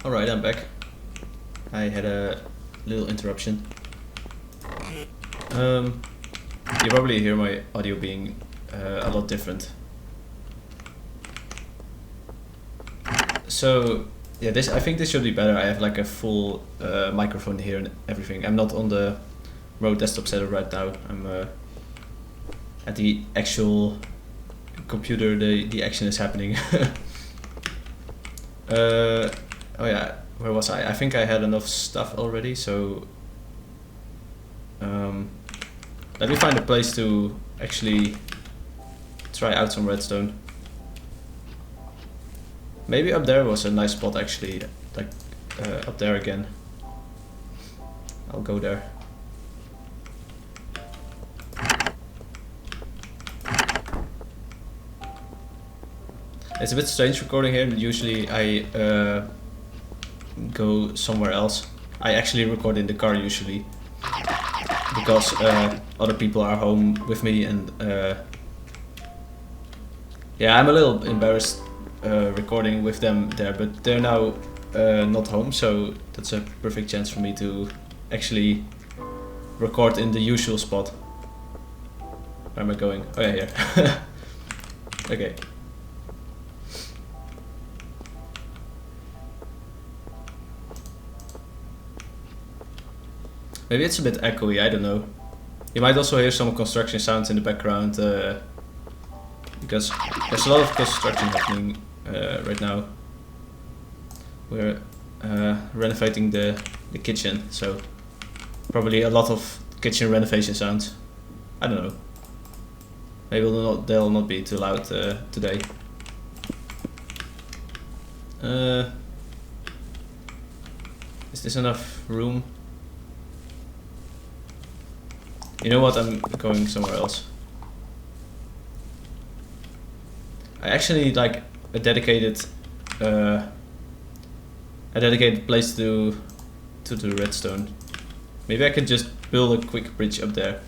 Alright, I'm back. I had a little interruption. You probably hear my audio being a lot different. So yeah, I think this should be better. I have like a full microphone here and everything. I'm not on the Rode desktop setup right now. I'm at the actual computer. The action is happening. Oh yeah, where was I? I think I had enough stuff already, so let me find a place to actually try out some redstone. Maybe up there was a nice spot actually, like up there again. I'll go there. It's a bit strange recording here. Usually I go somewhere else. I actually record in the car usually, because other people are home with me, and yeah, I'm a little embarrassed recording with them there, but they're now not home, so that's a perfect chance for me to actually record in the usual spot. Where am I going? Oh yeah, here. Okay. Maybe it's a bit echoey, I don't know. You might also hear some construction sounds in the background, because there's a lot of construction happening right now. We're renovating the kitchen, so probably a lot of kitchen renovation sounds. I don't know. Maybe they'll not be too loud today. Is this enough room? You know what, I'm going somewhere else. I actually need like a dedicated place to do redstone. Maybe I could just build a quick bridge up there.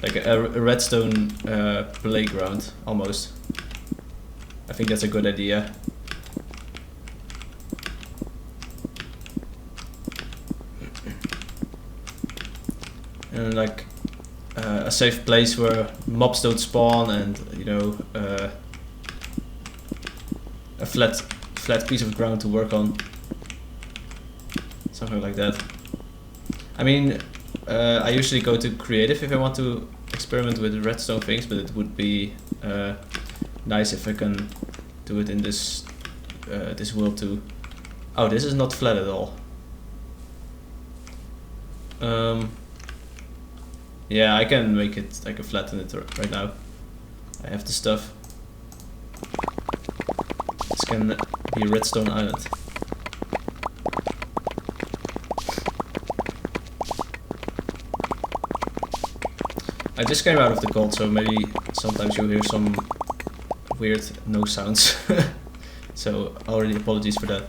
Like a redstone playground, almost. I think that's a good idea. And like a safe place where mobs don't spawn, and you know, a flat piece of ground to work on, something like that. I mean, I usually go to creative if I want to experiment with redstone things, but it would be nice if I can do it in this this world too. Oh, this is not flat at all. Yeah, I can make it, I can flatten it right now. I have the stuff. This can be a redstone island. I just came out of the cold, so maybe sometimes you'll hear some weird no sounds. So already apologies for that.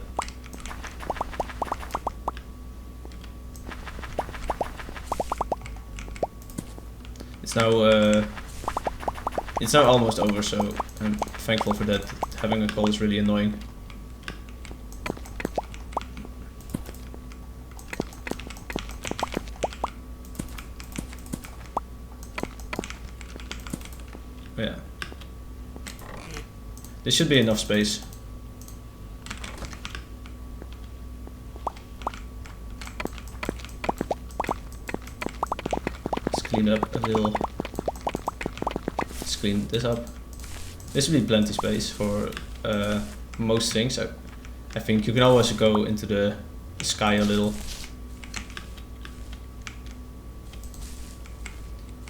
It's now almost over, so I'm thankful for that. Having a call is really annoying. Yeah. This should be enough space. Let's clean up a little. Let's clean this up. This would be plenty space for most things. I think you can always go into the sky a little.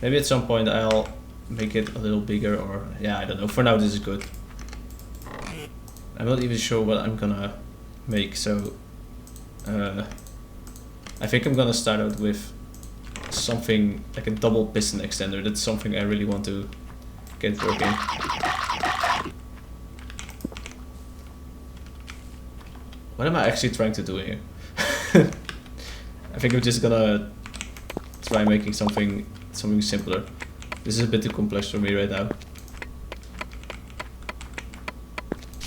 Maybe at some point I'll make it a little bigger, or yeah, I don't know. For now this is good. I'm not even sure what I'm gonna make, so I think I'm gonna start out with something like a double piston extender. That's something I really want to get working. What am I actually trying to do here? I think I'm just gonna try making something simpler. This is a bit too complex for me right now.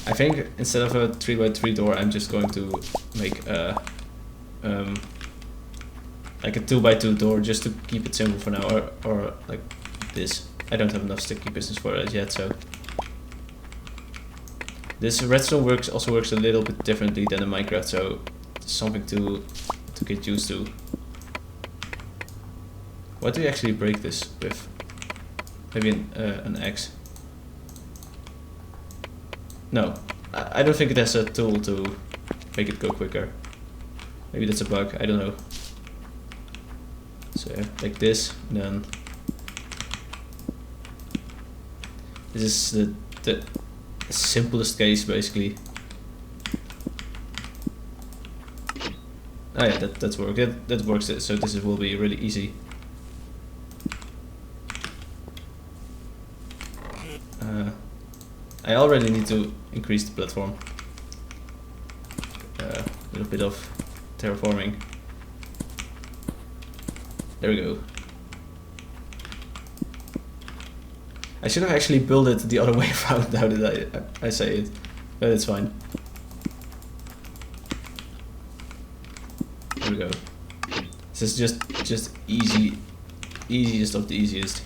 I think instead of a 3x3 door, I'm just going to make a like a 2x2 door just to keep it simple for now, or like this. I don't have enough sticky pistons for that yet, so this redstone also works a little bit differently than in Minecraft, so it's something to get used to. What do you actually break this with? Maybe an axe? No, I don't think it has a tool to make it go quicker. Maybe that's a bug, I don't know. So like this, and then this is the simplest case basically. Oh yeah, that's work. That works. So this will be really easy. I already need to increase the platform. A little bit of terraforming. There we go. I should have actually built it the other way around now that I say it, but it's fine. There we go. This is just easiest of the easiest.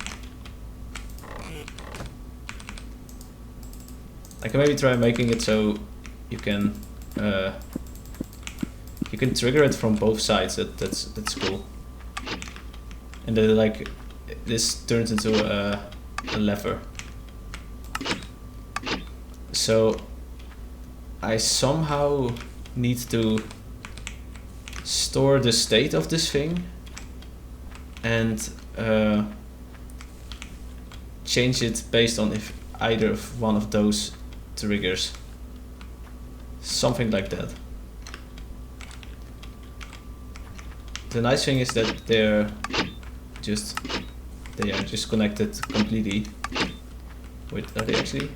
I can maybe try making it so you can trigger it from both sides. That's cool. And then like this turns into a lever. So I somehow need to store the state of this thing and change it based on if either of one of those triggers. Something like that. The nice thing is that they are just connected completely. Wait, are they actually?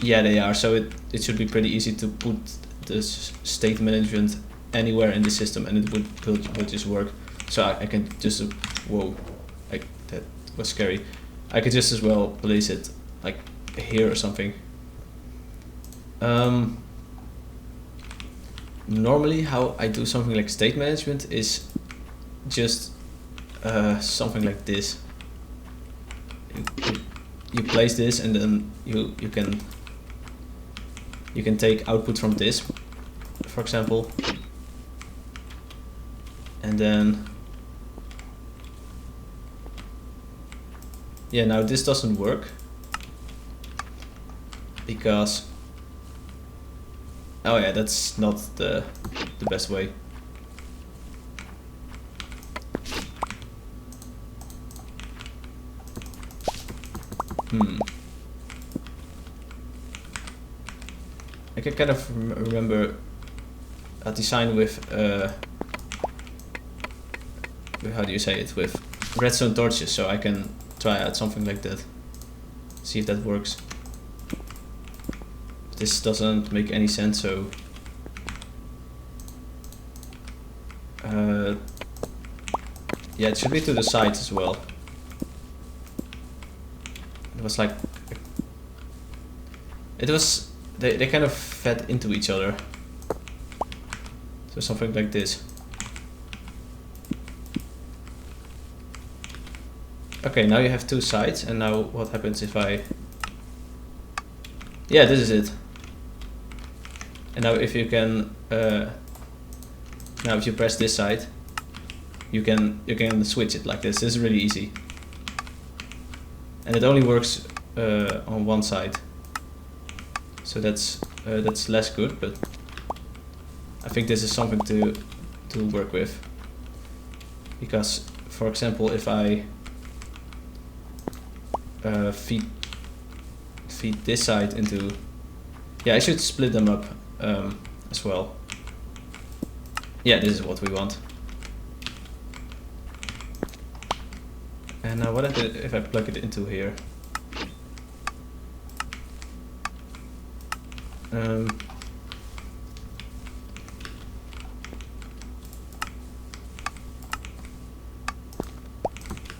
Yeah, they are. So it should be pretty easy to put this state management anywhere in the system, and it would just work. So I can just whoa, like that was scary. I could just as well place it like here or something. Normally how I do something like state management is just something like this. You place this, and then you can take output from this, for example, and then yeah, now this doesn't work because oh yeah, that's not the best way. I can kind of remember a design with how do you say it, with redstone torches, so I can try out something like that, see if that works. This doesn't make any sense, so yeah, it should be to the sides as well. It was like they kind of fed into each other, so something like this. Okay, now you have two sides, and now what happens if I... Yeah, this is it. And now if you can... now if you press this side, you can switch it like this. This is really easy. And it only works on one side. So that's less good, but I think this is something to work with. Because, for example, if I feed this side into... Yeah, I should split them up as well. Yeah, this is what we want. And now what if I plug it into here?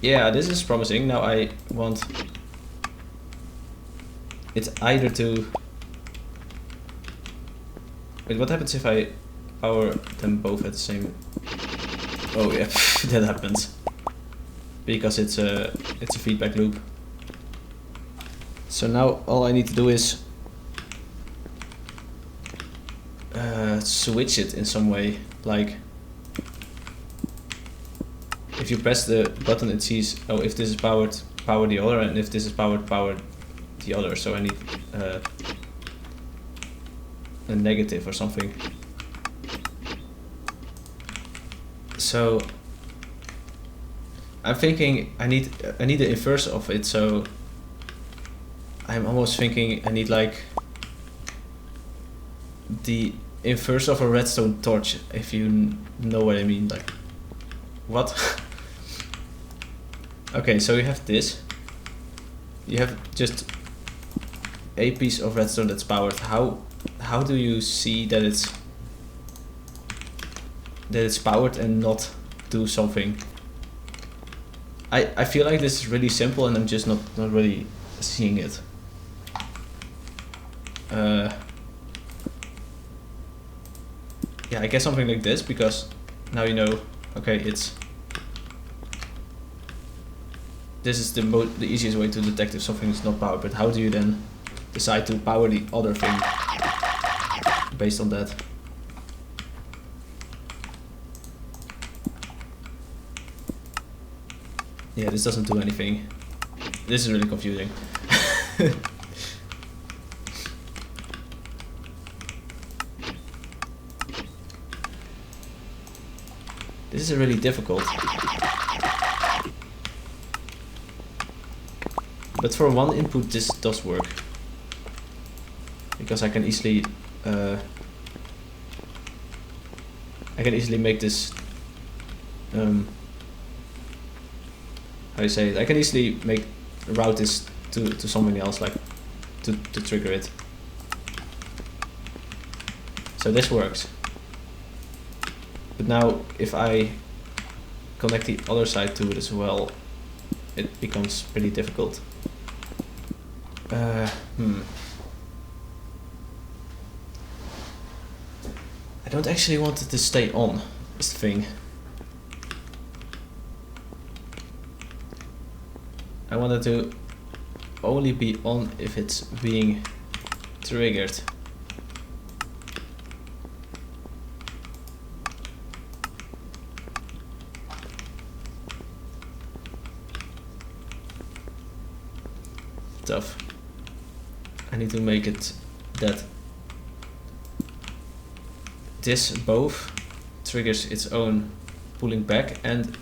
Yeah, this is promising. Now I want it's either to... Wait, what happens if I power them both at the same... Oh yeah, that happens. Because it's a feedback loop. So now all I need to do is switch it in some way. Like, if you press the button, it sees, oh, if this is powered, power the other, and if this is powered, power the other. So I need a negative or something. So I'm thinking I need the inverse of it. So I'm almost thinking I need like the inverse of a redstone torch, if you know what I mean. Like, what? Okay, so you have this. You have just a piece of redstone that's powered. How do you see that it's powered and not do something? I feel like this is really simple and I'm just not really seeing it. Yeah, I guess something like this, because now you know, okay, this is the easiest way to detect if something is not powered, but how do you then decide to power the other thing based on that? Yeah, this doesn't do anything. This is really confusing. This is really difficult. But for one input this does work. Because I can easily make this how do you say it? I can easily route this to something else, like to trigger it. So this works. But now if I connect the other side to it as well, it becomes pretty difficult. I don't actually want it to stay on, is the thing. I want it to only be on if it's being triggered. Tough. I need to make it that this both triggers its own pulling back and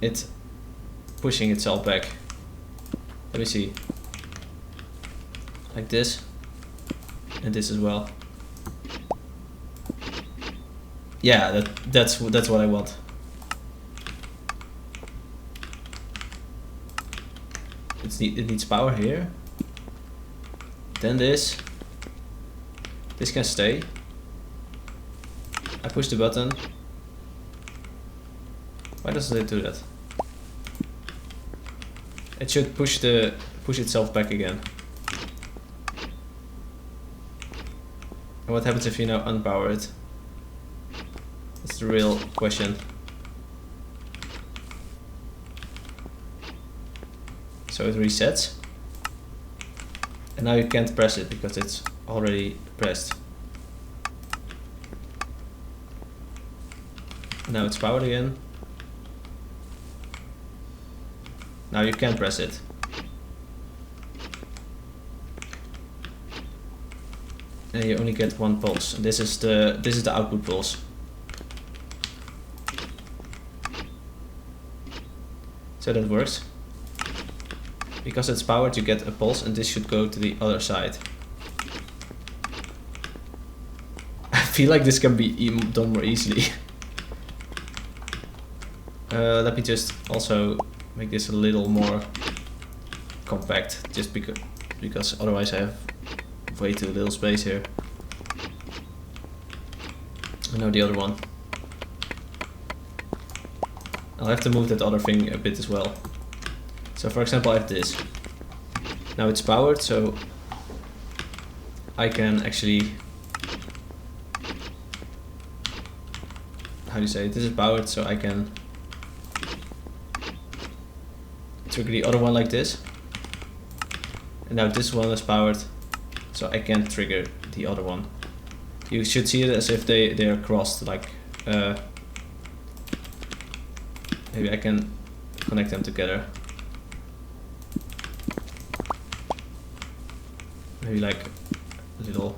it pushing itself back. Let me see. Like this and this as well. Yeah, that's what I want. It needs power here. Then this can stay. I push the button. Why doesn't it do that? It should push itself back again. And what happens if you now unpower it? That's the real question. So it resets. And now you can't press it because it's already pressed. Now it's powered again. Now you can press it. And you only get one pulse. And this is the output pulse. So that works. Because it's powered, you get a pulse, and this should go to the other side. I feel like this can be done more easily. Let me just also make this a little more compact, just because otherwise I have way too little space here. And now the other one. I'll have to move that other thing a bit as well. So for example, I have this. Now it's powered, so I can actually, how do you say it? This is powered, so I can trigger the other one like this. And now this one is powered, so I can trigger the other one. You should see it as if they are crossed, like maybe I can connect them together. Maybe like a little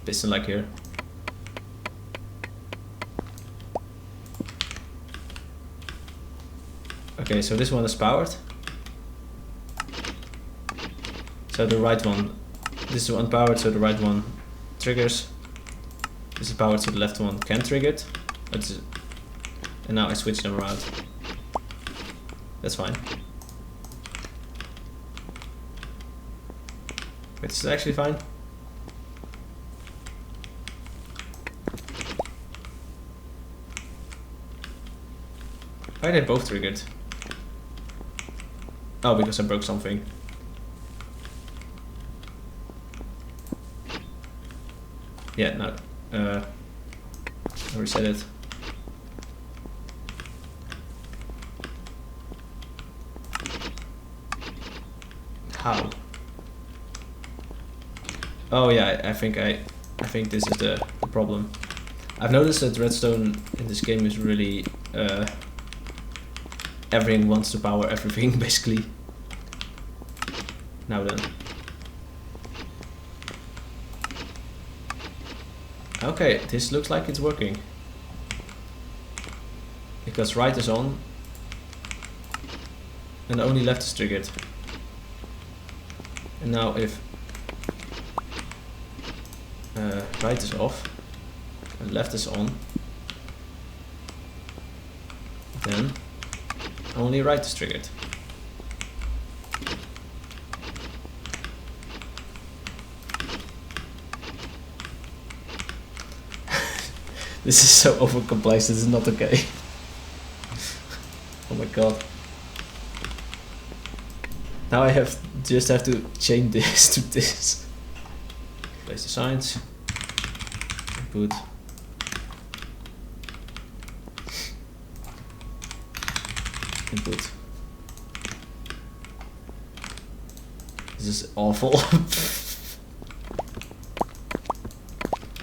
piston like here. Okay, so this one is powered. So the right one, this is unpowered, so the right one triggers. This is powered, so the left one can trigger it. And now I switch them around. That's fine. Wait, this is actually fine. Why are they both triggered? Oh, because I broke something. Yeah, no. I reset it. How? Oh yeah, I think this is the problem. I've noticed that redstone in this game is really everything wants to power everything basically. Now then. Okay, this looks like it's working. Because right is on and only left is triggered. And now if right is off and left is on, then only right is triggered. This is so overcomplex, this is not okay. Oh my god. Now I just have to change this to this. Place the signs. Input. Input. This is awful.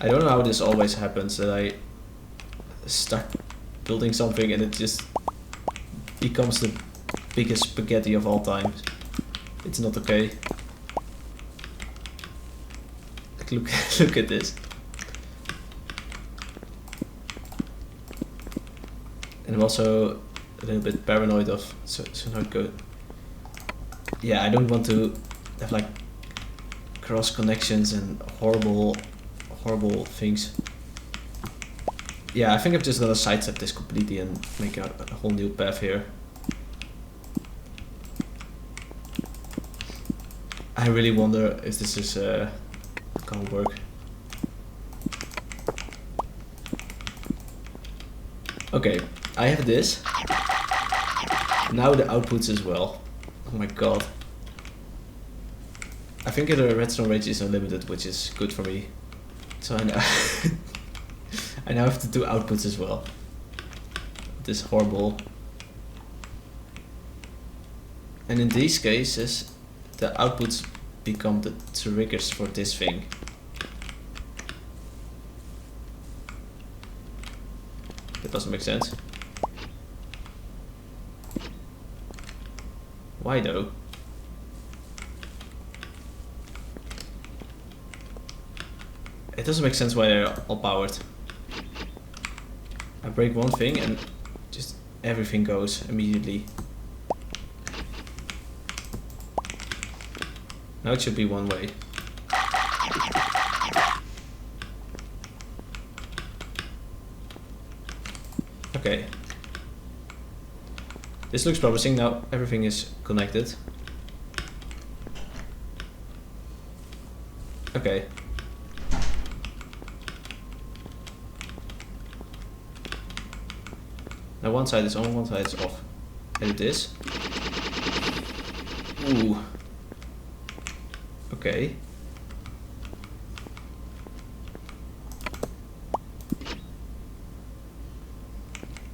I don't know how this always happens, that I start building something and it just becomes the biggest spaghetti of all time. It's not okay. Like, look at this. And I'm also a little bit paranoid of so not good. Yeah, I don't want to have like cross connections and horrible things. Yeah, I think I'm just gonna sidestep this completely and make a whole new path here. I really wonder if this is gonna work. Okay, I have this. Now the outputs as well. Oh my god. I think the redstone range is unlimited, which is good for me. So I know I now have to do outputs as well. This horrible. And in these cases, the outputs become the triggers for this thing. That doesn't make sense. Why though? It doesn't make sense why they're all powered. I break one thing and just everything goes immediately. Now it should be one way. Okay. This looks promising. Now everything is connected. Okay. Now one side is on, one side is off. I do this. Ooh. Okay.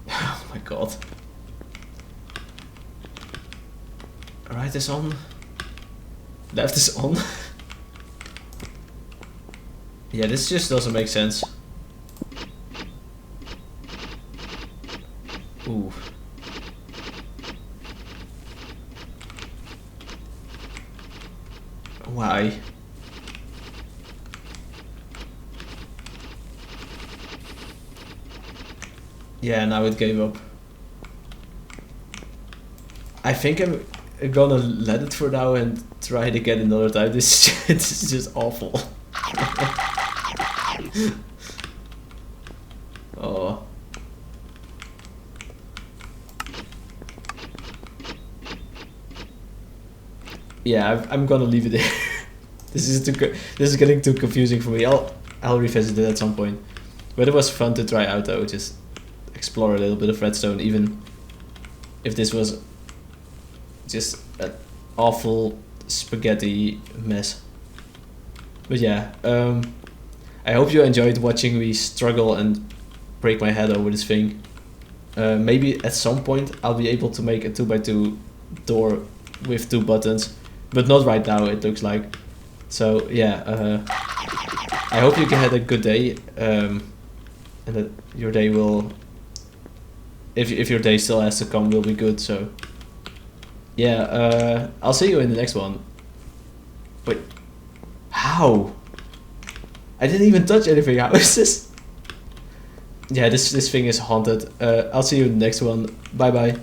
Oh my god. Right is on. Left is on. Yeah, this just doesn't make sense. Ooh. Why? Yeah, now it gave up. I think I'm gonna let it for now and try it again another time. This is just awful. Oh. Yeah, I'm gonna leave it there. This is getting too confusing for me. I'll revisit it at some point. But it was fun to try out though, just explore a little bit of redstone, even if this was just an awful spaghetti mess. But yeah, I hope you enjoyed watching me struggle and break my head over this thing. Maybe at some point I'll be able to make a 2x2 door with 2 buttons, but not right now, it looks like. So yeah, I hope you had a good day, and that your day will, if your day still has to come, will be good. So yeah, I'll see you in the next one. Wait, how? I didn't even touch anything. How is this? Yeah, this thing is haunted. I'll see you in the next one. Bye bye.